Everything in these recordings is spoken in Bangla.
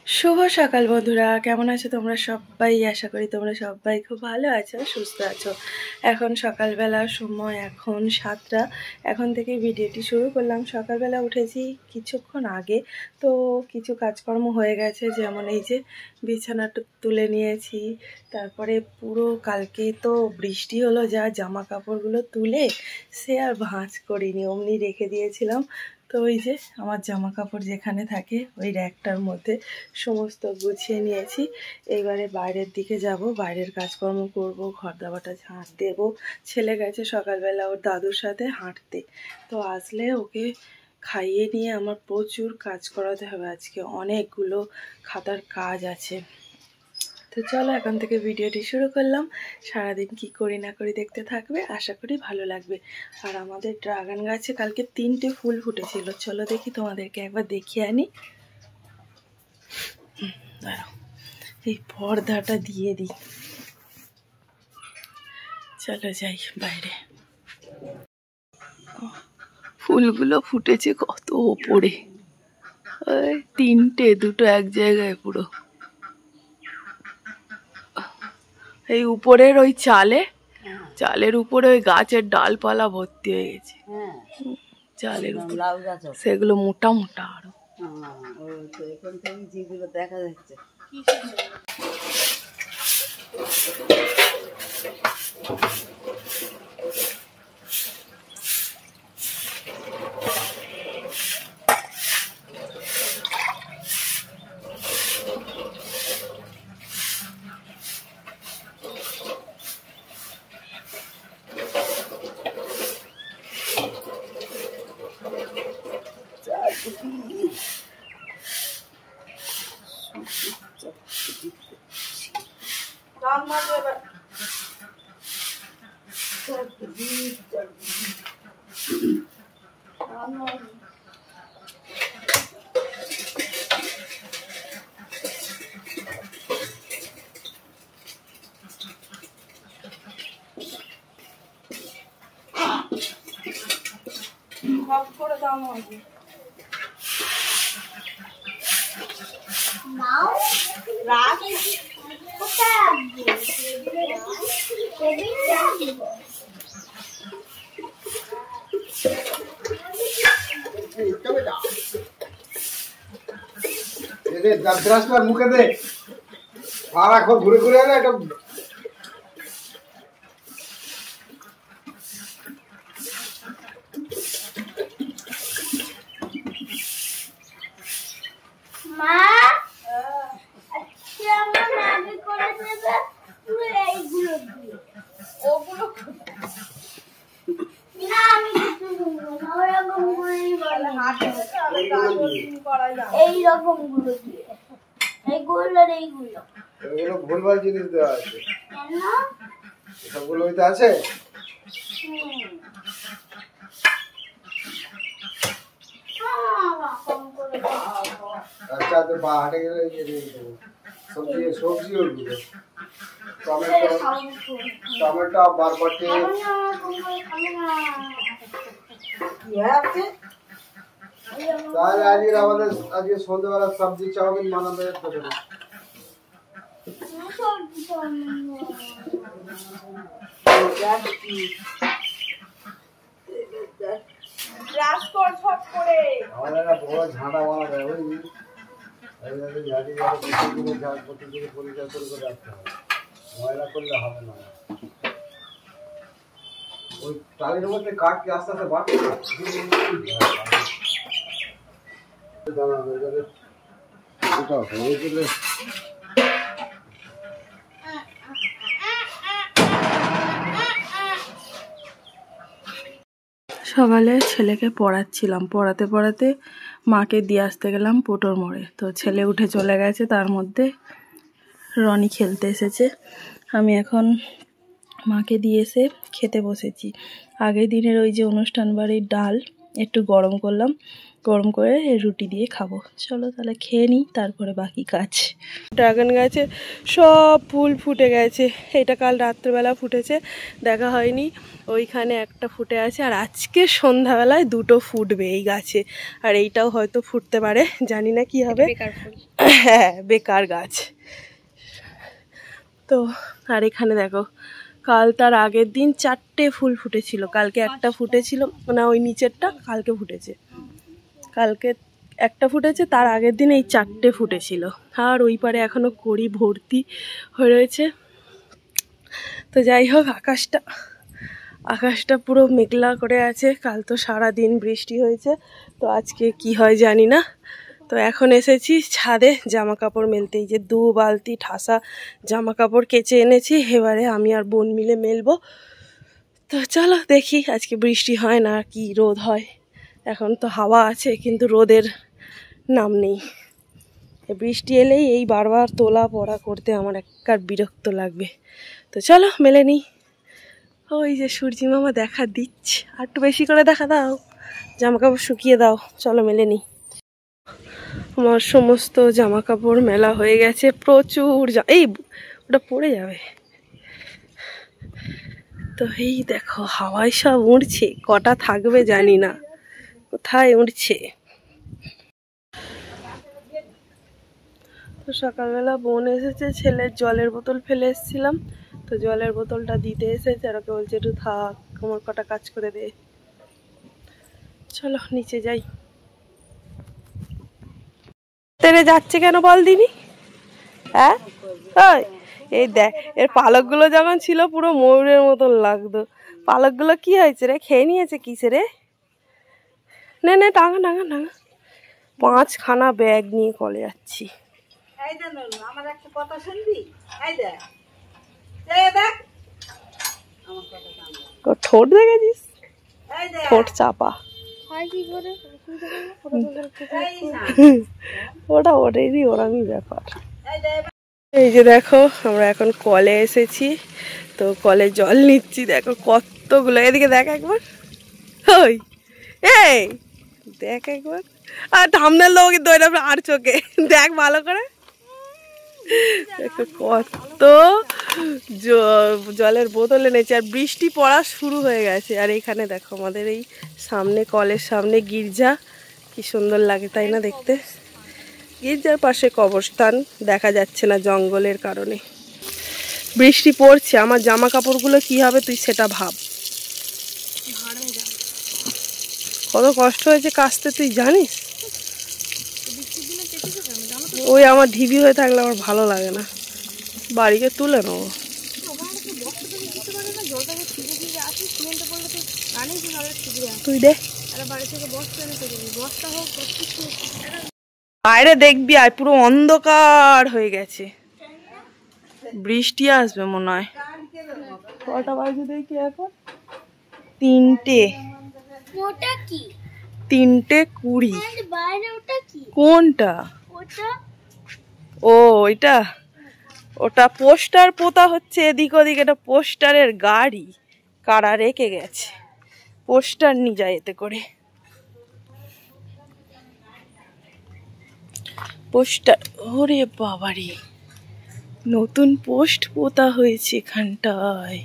শুভ সকাল বন্ধুরা, কেমন আছো তোমরা সবাই? আশা করি তোমরা সবাই খুব ভালো আছো, সুস্থ আছো। এখন সকালবেলার সময়, এখন 7টা। এখন থেকে ভিডিওটি শুরু করলাম। সকালবেলা উঠেছি কিছুক্ষণ আগে, তো কিছু কাজকর্ম হয়ে গেছে, যেমন এই যে বিছানাটা তুলে নিয়েছি। তারপরে পুরো কালকে তো বৃষ্টি হলো, যা জামা কাপড়গুলো তুলে সে আর ভাঁজ করিনি, অমনি রেখে দিয়েছিলাম। তো ওই যে আমার জামা কাপড় যেখানে থাকে ওই র্যাকটার মধ্যে সমস্ত গুছিয়ে নিয়েছি। এইবারে বাইরের দিকে যাব, বাইরের কাজকর্ম করব, ঘর দাবাটা ঝাঁট দেব। ছেলে গেছে সকালবেলা ওর দাদুর সাথে হাঁটতে, তো আসলে ওকে খাইয়ে নিয়ে আমার প্রচুর কাজ করাতে হবে। আজকে অনেকগুলো খাতার কাজ আছে। তো চলো এখন থেকে ভিডিওটি শুরু করলাম। সারাদিন কি করি না করি দেখতে থাকবে, আশা করি ভালো লাগবে। আর আমাদের ড্রাগন গাছে কালকে 3টে ফুল ফুটেছিল, চলো দেখি তোমাদেরকে একবার দেখিয়ে আনি। দাঁড়াও, এই পর্দাটা দিয়ে দিই, চলো যাই বাইরে। ফুলগুলো ফুটেছে কত ওপরে, ওই 3টে, 2টো এক জায়গায় পুরো। এই উপরের ওই চালের উপরে ওই গাছের ডালপালা ভর্তি হয়ে গেছে। চালের সেগুলো মোটা মোটা আরো। যেগুলো দেখা যাচ্ছে করে দাও আমাকে। মুখে দে আর এখন ঘুরে ঘুরে এলে একটা এইরকম গুলো দিয়ে এইগুলো ভুলভাল জিনিস দেওয়া আছে। সবগুলো হইতে আছে। আচ্ছা তো হাটে গেলে সবজি ওগুলো টমেটো বরবটি তাহলে আজকে সন্ধ্যাবেলা সবজি চাউমিন বানাবে। ঝাঁটা বানাবে প্রতিদিন পরিষ্কার করে রাখতে হবে, ময়লা করলে হবে না। ওই টালির মধ্যে কাঠ কি আস্তে আস্তে বাড়ছে সকালে ছেলেকে পড়াচ্ছিলাম, পড়াতে পড়াতে মাকে দিয়ে আসতে গেলাম পোটোর মোড়ে। তো ছেলে উঠে চলে গেছে, তার মধ্যে রনি খেলতে এসেছে। আমি এখন মাকে দিয়ে এসে খেতে বসেছি। আগের দিনের ওই যে অনুষ্ঠান বাড়ির ডাল একটু গরম করলাম, গরম করে রুটি দিয়ে খাবো। চলো তাহলে খেয়ে নিই, তারপরে বাকি কাজ। ড্রাগন গাছে সব ফুল ফুটে গেছে। এটা কাল রাত্রেবেলা ফুটেছে, দেখা হয়নি। ওইখানে একটা ফুটে আছে, আর আজকে সন্ধ্যাবেলায় 2টো ফুটবে এই গাছে। আর এইটাও হয়তো ফুটতে পারে, জানি না কি হবে। হ্যাঁ বেকার গাছ। তো আর এখানে দেখো কাল তার আগের দিন 4টে ফুল ফুটেছিল, কালকে একটা ফুটেছিল না ওই নিচেরটা, কালকে ফুটেছে, কালকে একটা ফুটেছে, তার আগের দিন এই 4টে ফুটেছিল। আর ওই পারে এখনো কড়ি ভর্তি হয়ে রয়েছে। তো যাই হোক আকাশটা পুরো মেঘলা করে আছে। কাল তো সারা দিন বৃষ্টি হয়েছে, তো আজকে কি হয় জানি না। তো এখন এসেছি ছাদে জামা কাপড় মেলতে। এই যে 2 বালতি ঠাসা জামা কাপড় কেচে এনেছি, এবারে আমি আর বোন মিলে মেলবো। তো চলো দেখি আজকে বৃষ্টি হয় না কি রোদ হয়। এখন তো হাওয়া আছে কিন্তু রোদের নাম নেই। বৃষ্টি এলেই এই বারবার তোলা পড়া করতে আমার একবার বিরক্ত লাগবে। তো চলো মেলে নিই। ওই যে সূর্যি মামা দেখা দিচ্ছে, আর একটু বেশি করে দেখা দাও, জামা কাপড় শুকিয়ে দাও, চলো মেলে নিই। আমার সমস্ত জামা কাপড় মেলা হয়ে গেছে, প্রচুর এই ওটা পড়ে যাবে। তো এই দেখো হাওয়ায় সব উড়ছে, কটা থাকবে জানি না, কোথায় উড়ছে। তো সকালবেলা বোন এসেছে, ছেলের জলের বোতল ফেলে এসেছিলাম, তো জলের বোতলটা দিতে এসেছে, আর ওকে বলছে একটু থাক, আমার কটা কাজ করে দে। চলো নিচে যাই। তেরে যাচ্ছে কেন বল দিনি? হ্যাঁ এই দেখ, এর পালকগুলো যখন ছিল পুরো ময়ূরের মতন লাগতো। পালকগুলো কি হয়েছে রে, খেয়ে নিয়েছে কিসে রে? নে নে টাঙা টাঙা টাঙা। 5খানা ব্যাগ নিয়ে কলে যাচ্ছি। ঠোঁট দেখেছিস, ঠোঁট চাপা। ওটা ওটারই ওরমই ব্যাপার। এই যে দেখো আমরা এখন কলে এসেছি, তো কলে জল নিচ্ছি। দেখো কতগুলো, এদিকে দেখ একবার, ওই এই দেখ একবার, আর থামনেল দেবো কিন্তু ওইটা আর চোখে দেখ ভালো করে। দেখো কত জলের বোতল এনেছে, আর বৃষ্টি পড়া শুরু হয়ে গেছে। আর এখানে দেখো আমাদের এই সামনে কলের সামনে গির্জা, কি সুন্দর লাগে তাই না দেখতে। গির্জার পাশে কবরস্থান, দেখা যাচ্ছে না জঙ্গলের কারণে। বৃষ্টি পড়ছে, আমার জামা কাপড়গুলো কি হবে তুই সেটা ভাব। কত কষ্ট হয়েছে কাচতে তুই জানিস। ওই আমার ঢিবি হয়ে থাকলে আমার ভালো লাগে না, বাড়িকে তুলে নেবো। তুই দে বাইরে দেখবি, আর পুরো অন্ধকার হয়ে গেছে, বৃষ্টি আসবে মনে হয়। কটা বাজে দেখি এখন, 3:20। কোনটা? ও ওইটা, ওটা পোস্টার পোতা হচ্ছে এদিক ওদিক। এটা পোস্টারের গাড়ি, কারা রেখে গেছে, পোস্টার নিয়ে যায় এতে করে। পোস্টার, ওরে বাবারে নতুন পোস্ট পোতা হয়েছে এখানটায়।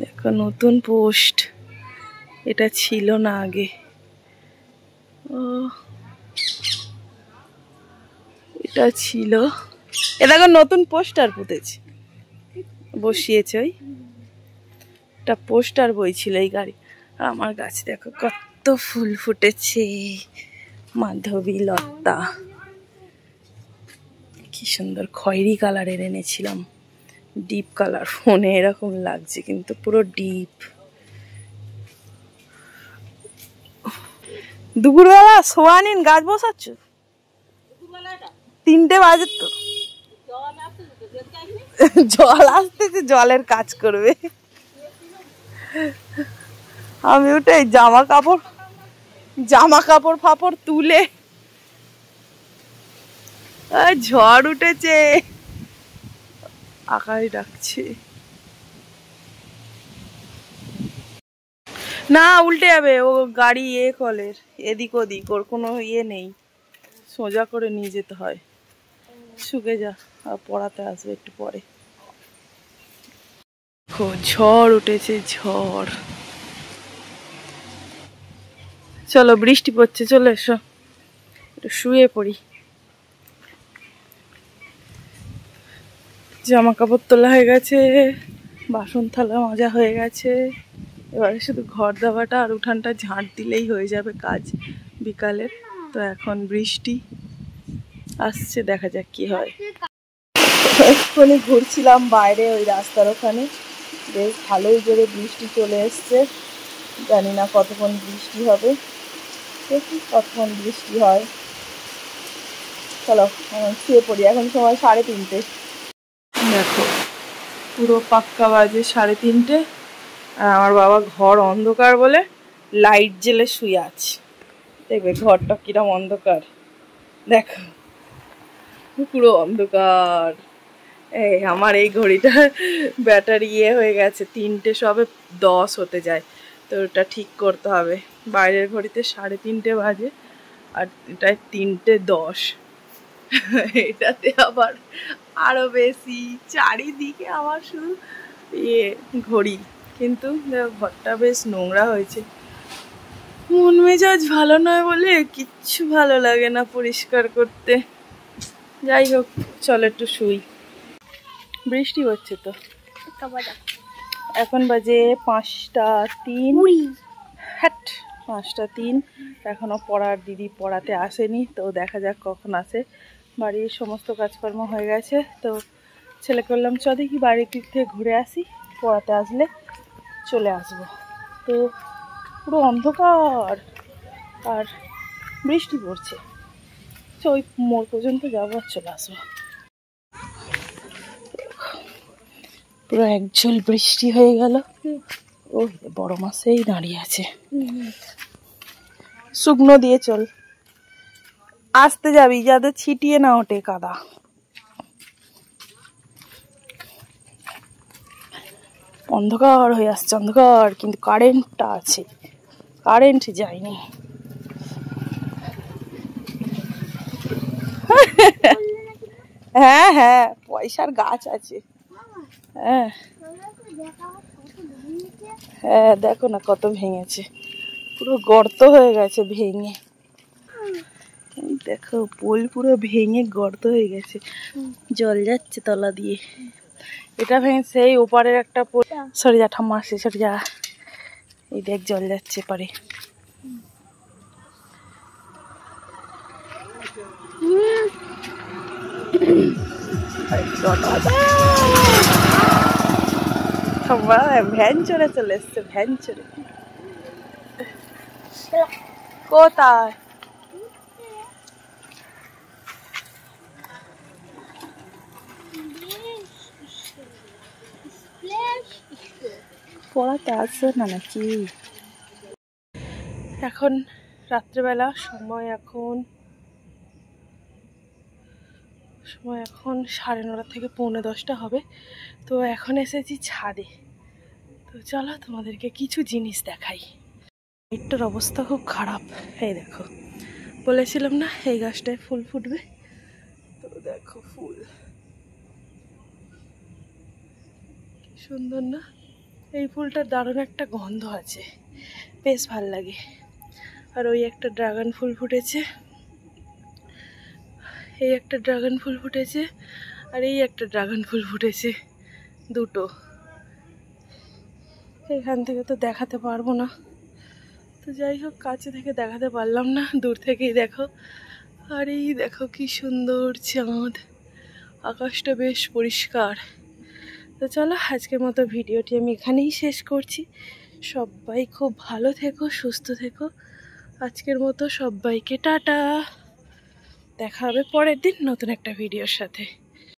দেখো নতুন পোস্ট, এটা ছিল না আগে। ও এটা ছিল, এ দেখো নতুন পোস্টার পুঁতেছে, বসিয়েছে। ওই একটা পোস্টার বইছিল এই গাড়ি। আর আমার গাছ দেখো কত ফুল ফুটেছে, মাধবী লতা, কি সুন্দর খয়েরি কালারের এনেছিলাম, ডিপ কালার। ফোনে এরকম লাগছে কিন্তু পুরো ডিপ। দুপুরবেলা সোয়ানিন গাছ বসাচ্ছ? 3টে বাজে তো, জল আসতেছে, জলের কাজ করবে। আমি উঠে জামা কাপড় ফাপড় তুলে, ঝড় উঠেছে, আকাশ ডাকছে। না উল্টে যাবে, ও গাড়ি কলের এদিক ওদিক, ওর কোনো নেই, সোজা করে নিয়ে যেতে হয়। শুকে যা, আর পড়াতে আসবে একটু পরে। ঝড় উঠেছে, ঝড়। চলো বৃষ্টি পড়ছে, চলে এসো। একটু শুয়ে পড়ি। জামা কাপড় তোলা হয়ে গেছে, বাসন থালা মাজা হয়ে গেছে, এবারে শুধু ঘর দাবাটা আর উঠানটা ঝাঁট দিলেই হয়ে যাবে কাজ বিকালের। তো এখন বৃষ্টি আসছে, দেখা যাক কি হয়। এক্ষুনি ঘুরছিলাম বাইরে ওই রাস্তার ওখানে, বেশ ভালোই জোরে বৃষ্টি চলে এসছে। জানি না কতক্ষণ বৃষ্টি হবে, দেখি কতক্ষণ বৃষ্টি হয়। চলো এখন শুয়ে পড়ি, এখন সময় 3:30। দেখো পুরো পাক্কা বাজে 3:30, আর আমার বাবা ঘর অন্ধকার বলে লাইট জ্বেলে শুয়ে আছে। দেখবে ঘরটা কিরম অন্ধকার, দেখো পুরো অন্ধকার। এই আমার এই ঘড়িটা ব্যাটারি হয়ে গেছে, 3টে সবে 10 হতে যায়, তো ওটা ঠিক করতে হবে। বাইরের ঘড়িতে 3:30 বাজে আর এটায় 3টে 10। এটাতে আবার আরো বেশি, চারিদিকে আমার শুধু ঘড়ি। কিন্তু ঘরটা বেশ নোংরা হয়েছে, মন মেজাজ ভালো নয় বলে কিচ্ছু ভালো লাগে না পরিষ্কার করতে। যাই হোক চলো একটু শুই, বৃষ্টি হচ্ছে তো। এখন বাজে 5:03। হ্যাট 5:03, এখনো পড়ার দিদি পড়াতে আসেনি, তো দেখা যাক কখন আসে। বাড়ির সমস্ত কাজকর্ম হয়ে গেছে, তো ছেলেকে বললাম চ দেখি বাড়ির দিক থেকে ঘুরে আসি, পড়াতে আসলে চলে আসবো। তো পুরো অন্ধকার আর বৃষ্টি পড়ছে, তো ওই মোড় পর্যন্ত যাবো আর চলে আসবো। পুরো একঝোল বৃষ্টি হয়ে গেল। ও বড় মাছেই দাঁড়িয়ে আছে। শুকনো দিয়ে চল, আসতে যাবি যাতে ছিটিয়ে না ওঠে কাদা। অন্ধকার হয়ে আসছে, অন্ধকার, কিন্তু কারেন্টটা আছে, কারেন্ট যায়নি। হ্যাঁ হ্যাঁ পয়সার গাছ আছে। হ্যাঁ হ্যাঁ দেখো না কত ভেঙেছে, পুরো গর্ত হয়ে গেছে ভেঙে। দেখো পোল পুরো ভেঙে গর্ত হয়ে গেছে, জল যাচ্ছে তলা দিয়ে। এটা ভেঙে সেই ওপারের একটা পোল, সরে যা ঠাম্মা আসছে, সরে যা। এই দেখ জল যাচ্ছে পারে। ভ্যান চড়ে চলে এসছে, ভ্যান চড়ে। কোথায়? পড়াতে আসছে না নাকি? এখন রাত্রেবেলা, সময় এখন 9:30 থেকে 9:45 হবে। তো এখন এসেছি ছাদে, তো চলো তোমাদেরকে কিছু জিনিস দেখাই। এটার অবস্থা খুব খারাপ। এই দেখো, বলেছিলাম না এই গাছটায় ফুল ফুটবে, তো দেখো ফুল কি সুন্দর না। এই ফুলটার দারুণ একটা গন্ধ আছে, বেশ ভাল লাগে। আর ওই একটা ড্রাগন ফুল ফুটেছে, এই একটা ড্রাগন ফুল ফুটেছে, আর এই একটা ড্রাগন ফুল ফুটেছে, দুটো। এখান থেকে তো দেখাতে পারবো না, তো যাই হোক কাছে থেকে দেখাতে পারলাম না, দূর থেকেই দেখো। আর এই দেখো কি সুন্দর চাঁদ, আকাশটা বেশ পরিষ্কার। তো চলো আজকের মতো ভিডিওটি আমি এখানেই শেষ করছি। সবাই খুব ভালো থেকো, সুস্থ থেকো। আজকের মতো সবাইকে টাটা, দেখা হবে পরের দিন নতুন একটা ভিডিওর সাথে।